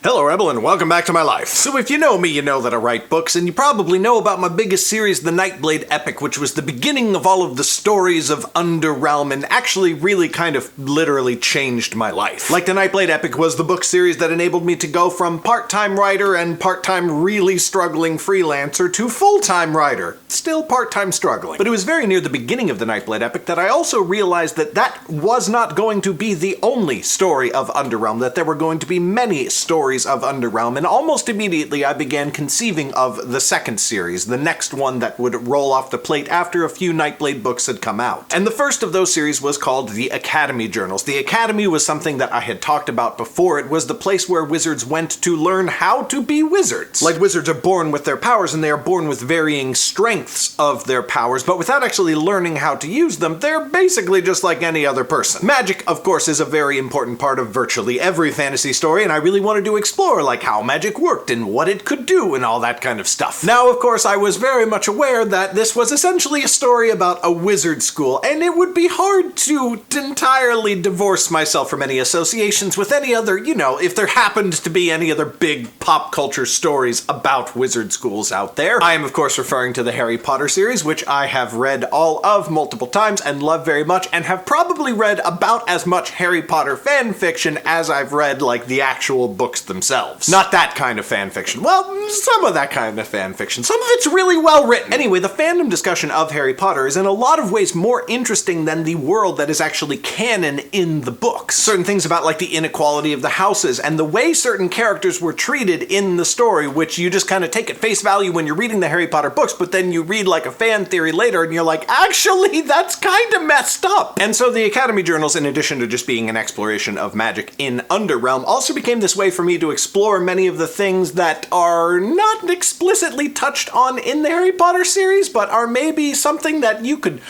Hello Rebel and welcome back to my life. So if you know me, you know that I write books, and you probably know about my biggest series, the Nightblade Epic, which was the beginning of all of the stories of Underrealm and actually really kind of literally changed my life. Like the Nightblade Epic was the book series that enabled me to go from part-time writer and part-time really struggling freelancer to full-time writer. Still part-time struggling. But it was very near the beginning of the Nightblade Epic that I also realized that that was not going to be the only story of Underrealm, that there were going to be many stories of Underrealm, and almost immediately I began conceiving of the second series, the next one that would roll off the plate after a few Nightblade books had come out. And the first of those series was called the Academy Journals. The Academy was something that I had talked about before. It was the place where wizards went to learn how to be wizards. Like wizards are born with their powers, and they are born with varying strengths of their powers, but without actually learning how to use them, they're basically just like any other person. Magic, of course, is a very important part of virtually every fantasy story, and I really wanted to explore like how magic worked and what it could do and all that kind of stuff. Now, of course, I was very much aware that this was essentially a story about a wizard school, and it would be hard to entirely divorce myself from any associations with any other, if there happened to be any other big pop culture stories about wizard schools out there. I am, of course, referring to the Harry Potter series, which I have read all of multiple times and love very much, and have probably read about as much Harry Potter fan fiction as I've read, like, the actual books themselves. Not that kind of fan fiction. Well, some of that kind of fan fiction. Some of it's really well written. Anyway, the fandom discussion of Harry Potter is in a lot of ways more interesting than the world that is actually canon in the books. Certain things about like the inequality of the houses and the way certain characters were treated in the story, which you just kind of take at face value when you're reading the Harry Potter books, but then you read like a fan theory later and you're like, actually, that's kind of messed up. And so the Academy Journals, in addition to just being an exploration of magic in Underrealm, also became this way for me to explore many of the things that are not explicitly touched on in the Harry Potter series, but are maybe something that you could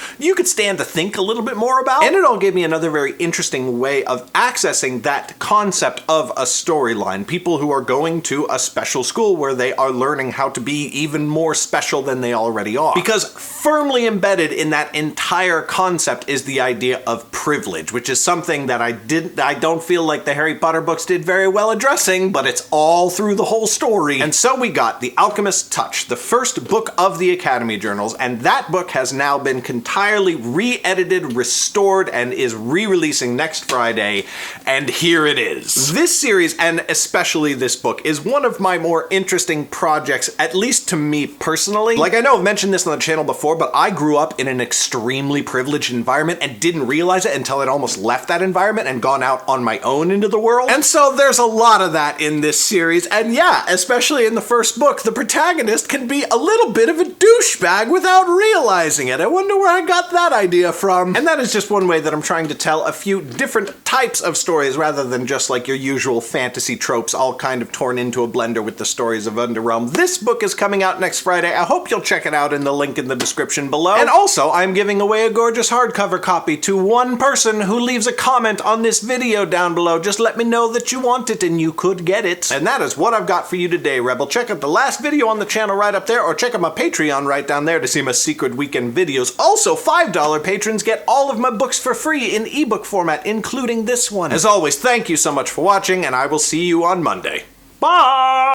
stand to think a little bit more about. And it all gave me another very interesting way of accessing that concept of a storyline. People who are going to a special school where they are learning how to be even more special than they already are. Because firmly embedded in that entire concept is the idea of privilege, which is something that I don't feel like the Harry Potter books did very well addressing, but it's all through the whole story. And so we got The Alchemist's Touch, the first book of the Academy Journals, and that book has now been entirely re-edited, restored, and is re-releasing next Friday, and here it is. This series, and especially this book, is one of my more interesting projects, at least to me personally. Like, I know I've mentioned this on the channel before, but I grew up in an extremely privileged environment and didn't realize it until I'd almost left that environment and gone out on my own into the world. And so there's a lot of that in this series, and yeah, especially in the first book, the protagonist can be a little bit of a douchebag without realizing it. I wonder where I got that idea from. And that is just one way that I'm trying to tell a few different types of stories rather than just like your usual fantasy tropes all kind of torn into a blender with the stories of Underrealm. This book is coming out next Friday. I hope you'll check it out in the link in the description below. And also, I'm giving away a gorgeous hardcover copy to one person who leaves a comment on this video down below. Just let me know that you want it and you could get it. And that is what I've got for you today, Rebel. Check out the last video on the channel right up there, or check out my Patreon right down there to see my secret weekend videos. Also, $5 patrons get all of my books for free in ebook format, including this one. As always, thank you so much for watching, and I will see you on Monday. Bye!